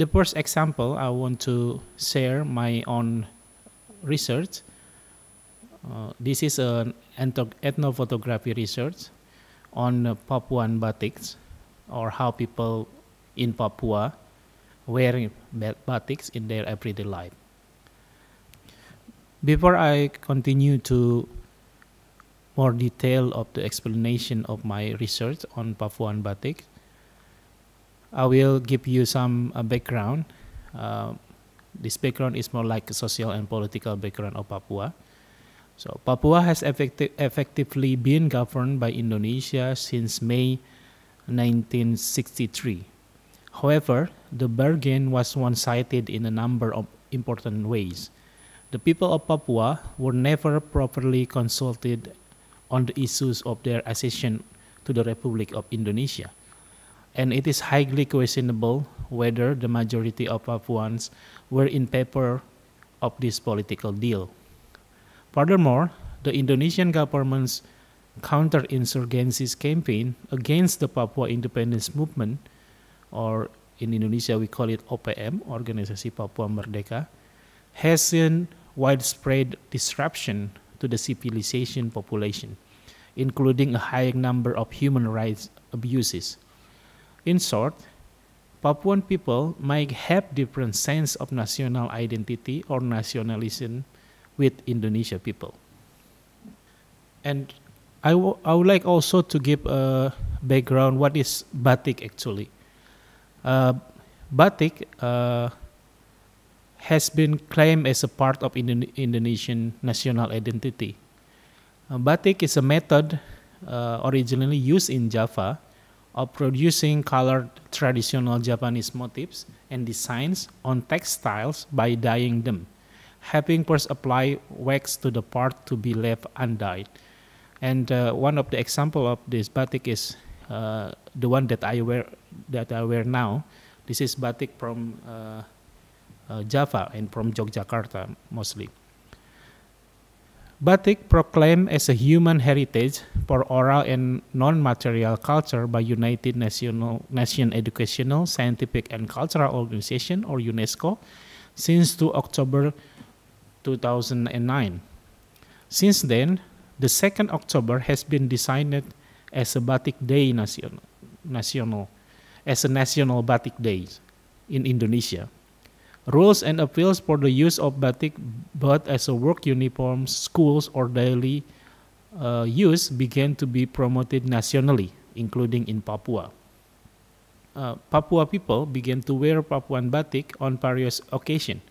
the first example, I want to share my own research. This is an ethnophotography research on Papuan batiks, or how people in Papua wear batiks in their everyday life. Before I continue to more detail of the explanation of my research on Papuan batik, I will give you some background. This background is more like a social and political background of Papua. So Papua has effectively been governed by Indonesia since May 1963. However, the bargain was one-sided in a number of important ways. The people of Papua were never properly consulted on the issues of their accession to the Republic of Indonesia, and it is highly questionable whether the majority of Papuans were in favor of this political deal. Furthermore, the Indonesian government's counterinsurgency campaign against the Papua Independence Movement, or in Indonesia we call it OPM, Organisasi Papua Merdeka, has seen widespread disruption to the civilization population, including a high number of human rights abuses. In short, Papuan people might have different sense of national identity or nationalism with Indonesia people. And I would like also to give a background what is batik actually. Batik has been claimed as a part of Indonesian national identity. Batik is a method originally used in Java of producing colored traditional Japanese motifs and designs on textiles by dyeing them, having first apply wax to the part to be left undyed. And one of the example of this batik is the one that I wear now. This is batik from Java and from Yogyakarta mostly. Batik proclaimed as a human heritage for oral and non-material culture by United Nations Educational, Scientific and Cultural Organization, or UNESCO, since 2 October 2009. Since then, the 2nd October has been designated as a Batik Day national, as a national Batik Day in Indonesia. Rules and appeals for the use of batik both as a work uniform, schools, or daily use began to be promoted nationally, including in Papua. Papua people began to wear Papuan batik on various occasions,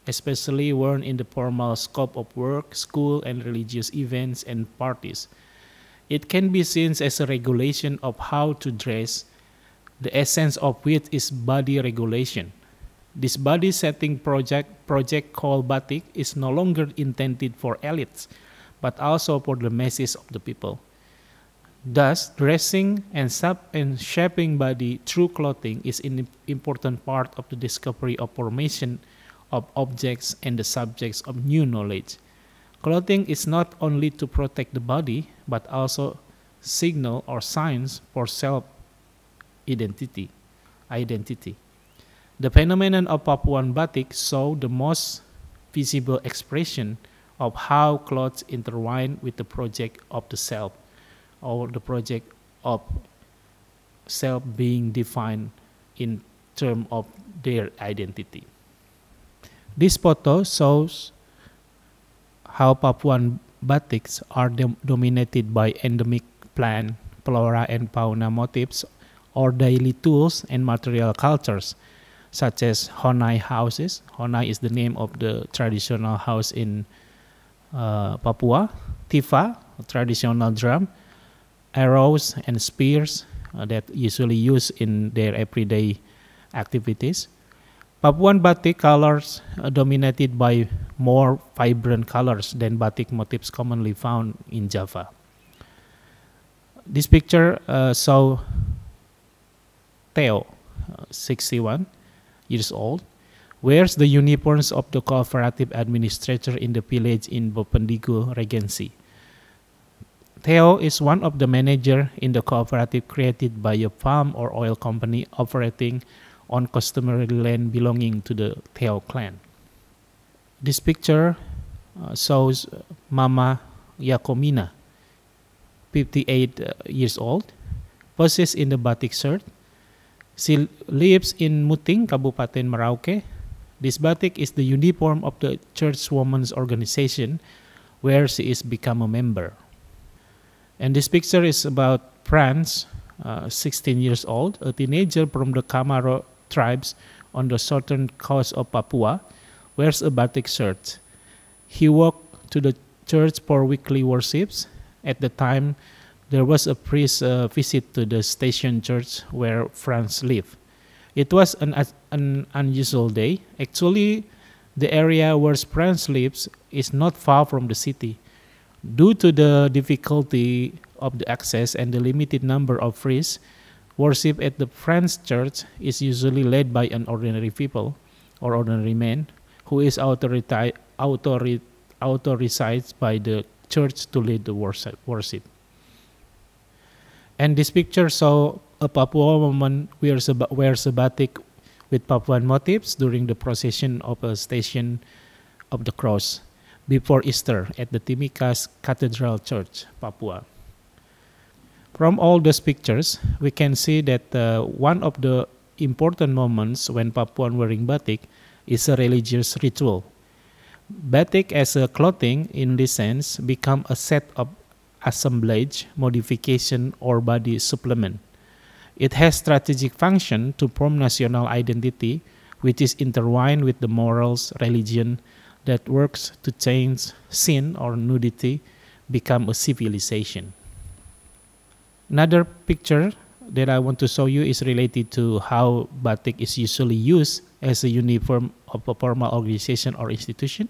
especially worn in the formal scope of work, school, and religious events and parties. It can be seen as a regulation of how to dress, the essence of which is body regulation. This body setting project called batik is no longer intended for elites, but also for the masses of the people. Thus, dressing and shaping body through clothing is an important part of the discovery of formation of objects and the subjects of new knowledge. Clothing is not only to protect the body, but also signal or signs for self-identity. The phenomenon of Papuan batik show the most visible expression of how clothes intertwine with the project of the self, or the project of self being defined in terms of their identity. This photo shows how Papuan batiks are dominated by endemic plant, flora and fauna motifs, or daily tools and material cultures, such as Honai houses. Honai is the name of the traditional house in Papua. Tifa, a traditional drum. Arrows and spears that usually used in their everyday activities. Papuan batik colors are dominated by more vibrant colors than batik motifs commonly found in Java. This picture shows Theo, 61 years old, wears the uniforms of the cooperative administrator in the village in Bopendigo Regency. Theo is one of the managers in the cooperative created by a farm or oil company operating on customary land belonging to the Theo clan. This picture shows Mama Yakomina, 58 years old, poses in the batik shirt. She lives in Muting, Kabupaten Merauke. This batik is the uniform of the church women's organization where she is become a member. And this picture is about Franz, 16 years old, a teenager from the Kamaro tribes on the southern coast of Papua, wears a batik shirt. He walked to the church for weekly worships. At the time, there was a priest visit to the station church where Franz lived. It was an unusual day. Actually, the area where Franz lives is not far from the city. Due to the difficulty of the access and the limited number of priests, worship at the Franz church is usually led by an ordinary people or ordinary man who is authorized by the church to lead the worship. And this picture saw a Papua woman wears a batik with Papuan motifs during the procession of a Station of the Cross before Easter at the Timikas Cathedral Church, Papua. From all those pictures, we can see that one of the important moments when Papuan wearing batik is a religious ritual. Batik as a clothing, in this sense, become a set of assemblage, modification, or body supplement. It has strategic function to form national identity, which is intertwined with the morals, religion, that works to change sin or nudity, become a civilization. Another picture that I want to show you is related to how batik is usually used as a uniform of a formal organization or institution.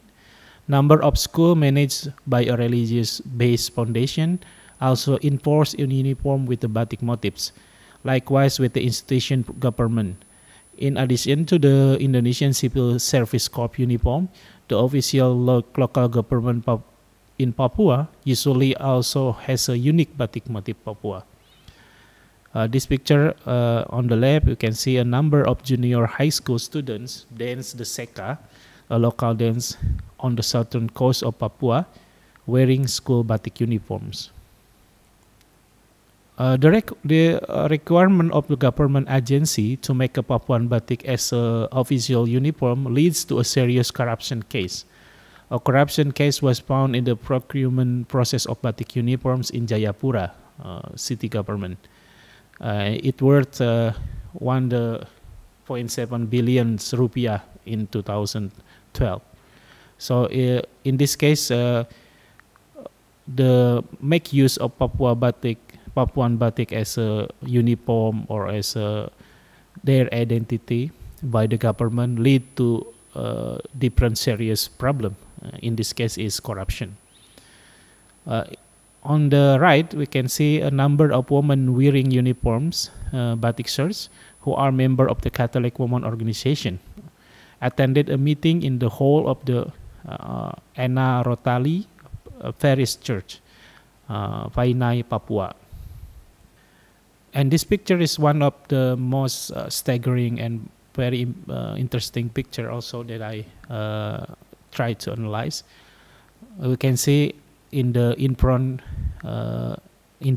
Number of schools managed by a religious-based foundation also enforce a uniform with the batik motifs. Likewise with the institution government. In addition to the Indonesian Civil Service Corps uniform, the official local government in Papua usually also has a unique batik motif Papua. This picture on the left, you can see a number of junior high school students dance the seka, a local dance on the southern coast of Papua, wearing school batik uniforms. The requirement of the government agency to make a Papuan batik as an official uniform leads to a serious corruption case. A corruption case was found in the procurement process of batik uniforms in Jayapura city government. It worth 1.7 billion rupiah in 2012. So in this case, the make use of Papuan batik as a uniform or as their identity by the government lead to different serious problem. In this case is corruption. On the right, we can see a number of women wearing uniforms, batik shirts, who are member of the Catholic Women Organization, attended a meeting in the hall of the Ena Rotali Parish Church, Vainai, Papua. And this picture is one of the most staggering and very interesting picture also that I tried to analyze. We can see in the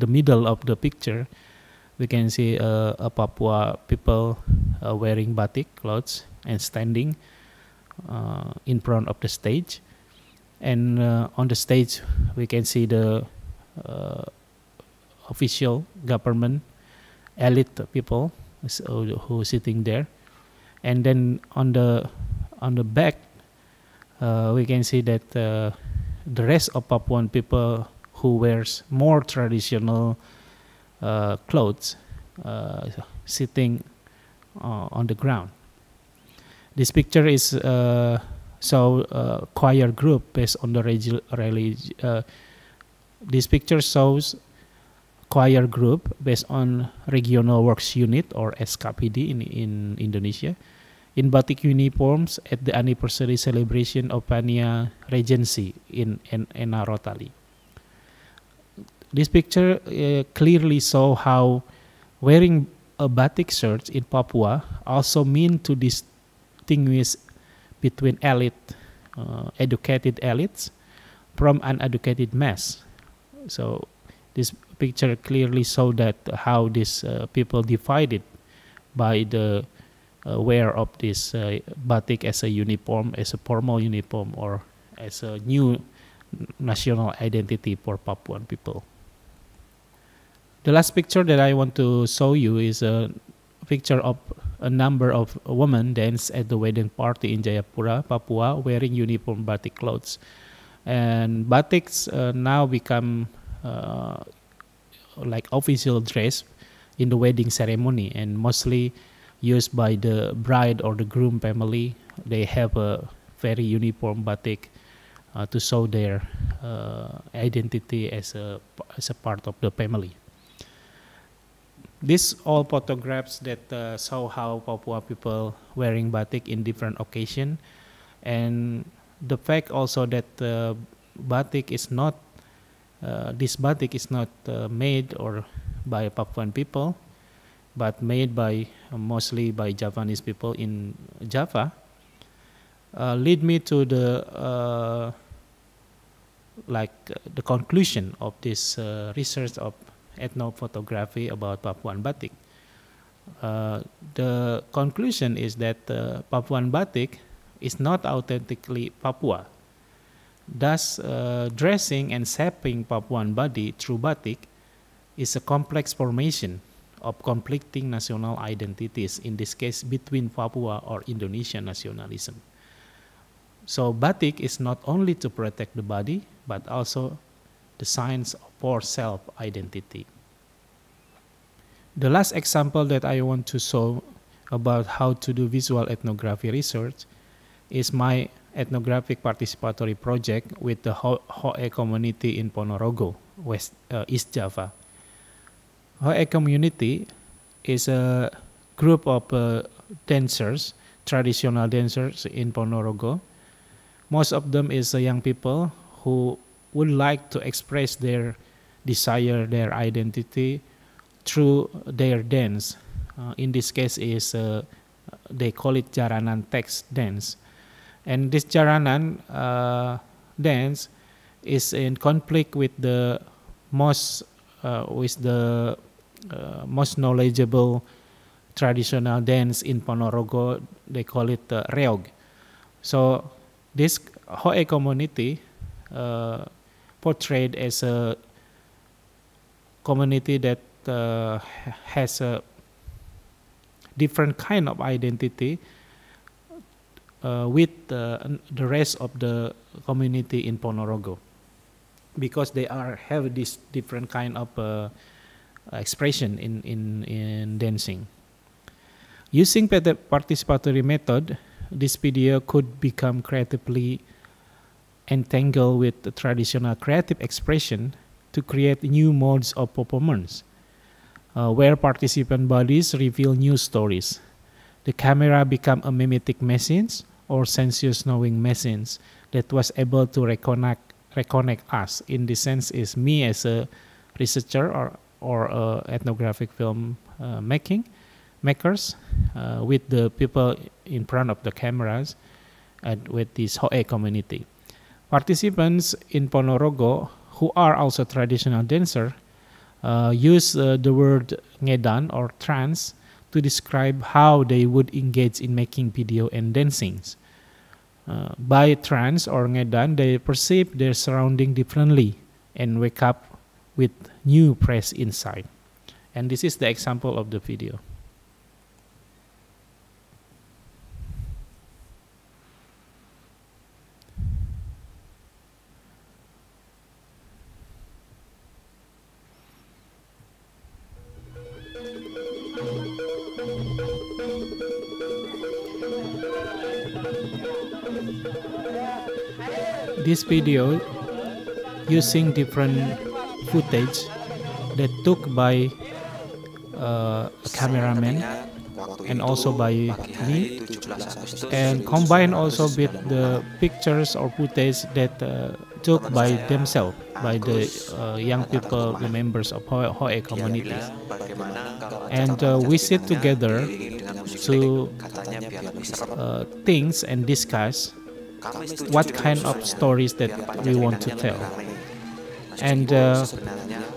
middle of the picture, we can see a Papua people wearing batik clothes and standing in front of the stage. And on the stage, we can see the official government elite people who sitting there. And then on the back, we can see that the rest of Papuan people who wears more traditional clothes sitting on the ground. This picture is choir group based on the this picture shows choir group based on Regional Works Unit or SKPD in Indonesia in batik uniforms at the anniversary celebration of Pania Regency in Ena Rotali. This picture clearly shows how wearing a batik shirt in Papua also mean to distinguish between educated elites from uneducated mass. So this picture clearly show that how these people divided by the wear of this batik as a uniform, as a formal uniform, or as a new national identity for Papuan people. The last picture that I want to show you is a picture of a number of women dance at the wedding party in Jayapura, Papua, wearing uniform batik clothes. And batiks now become like official dress in the wedding ceremony, and mostly used by the bride or the groom family. They have a very uniform batik to show their identity as a part of the family. These all photographs that show how Papua people wearing batik in different occasions, and the fact also that batik is not this batik is not made or by Papuan people, but made by mostly by Javanese people in Java, lead me to the the conclusion of this research of ethnophotography about Papuan batik. The conclusion is that Papuan batik is not authentically Papua. Thus, dressing and shaping Papuan body through batik is a complex formation of conflicting national identities, in this case between Papua or Indonesian nationalism. So batik is not only to protect the body, but also the signs for self-identity. The last example that I want to show about how to do visual ethnography research is my ethnographic participatory project with the Hoe community in Ponorogo, East Java. Hoe community is a group of dancers, traditional dancers in Ponorogo. Most of them is young people who would like to express their desire, their identity through their dance. In this case is they call it Jaranan text dance. And this Jaranan dance is in conflict with the most knowledgeable traditional dance in Ponorogo. They call it Reog. So this Hoe community portrayed as a community that has a different kind of identity with the rest of the community in Ponorogo, because they have this different kind of expression in dancing. Using participatory method, this video could become creatively entangled with the traditional creative expression to create new modes of performance, where participant bodies reveal new stories. The camera became a mimetic machine or sensuous knowing machine that was able to reconnect us. In this sense, is me as a researcher or ethnographic film makers with the people in front of the cameras and with this Hoe community. Participants in Ponorogo, who are also traditional dancers, use the word ngedan or trance to describe how they would engage in making video and dancing. By trance or ngedan, they perceive their surrounding differently and wake up with new fresh insight. And this is the example of the video. This video using different footage that took by a cameraman and also by me, and combined also with the pictures or footage that took by themselves, by the young people, the members of Hoe communities. And we sit together to think and discuss what kind of stories that we want to tell. And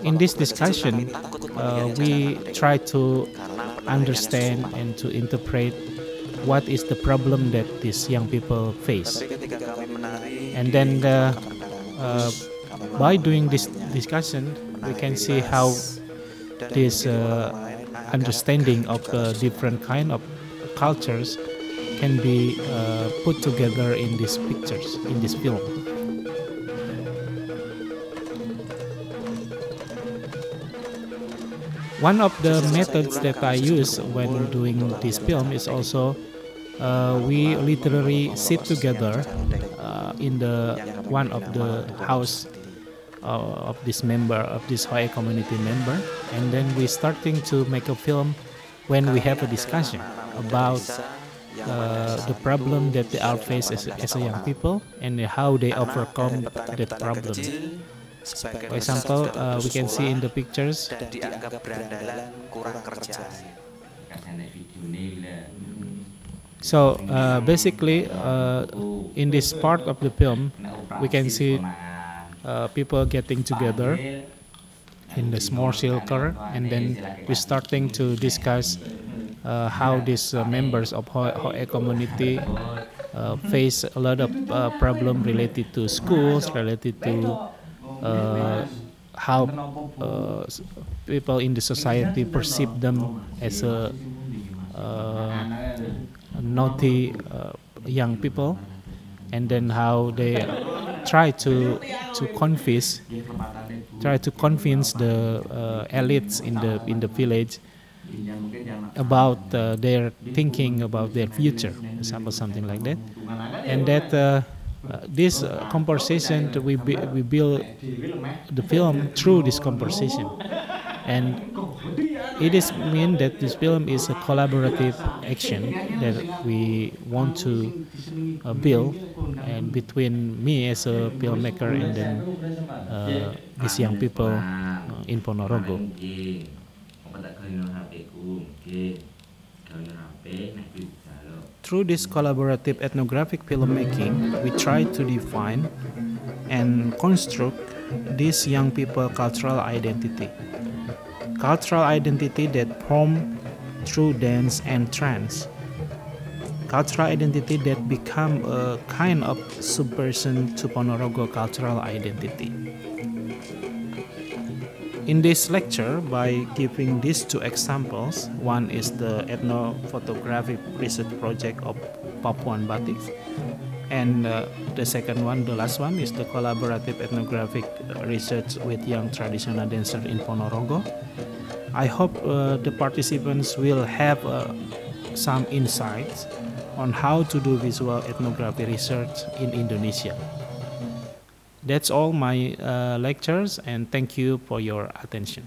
in this discussion, we try to understand and to interpret what is the problem that these young people face. And then by doing this discussion, we can see how this understanding of different kind of cultures can be put together in these pictures, in this film. One of the methods that I use when doing this film is also we literally sit together in the one of the house of this member, of this Hoe community member, and then we starting to make a film when we have a discussion about the problem that they are faced as a young people and how they overcome that problem. For example, we can see in the pictures. So basically, in this part of the film, we can see people getting together in the small circle, and then we're starting to discuss how these members of Hoe community face a lot of problem related to schools, related to how people in the society perceive them as a naughty young people, and then how they try to convince the elites in the village about their thinking about their future, for example, something like that. And that this conversation, we build the film through this conversation, and it is mean that this film is a collaborative action that we want to build, and between me as a filmmaker and then these young people in Ponorogo. Through this collaborative ethnographic filmmaking, we try to define and construct this young people cultural identity. Cultural identity that formed through dance and trance. Cultural identity that become a kind of subversion to Ponorogo cultural identity. In this lecture, by giving these two examples, one is the ethnophotographic research project of Papuan Batiks, and the second one, the last one, is the collaborative ethnographic research with young traditional dancers in Ponorogo. I hope the participants will have some insights on how to do visual ethnography research in Indonesia. That's all my lectures, and thank you for your attention.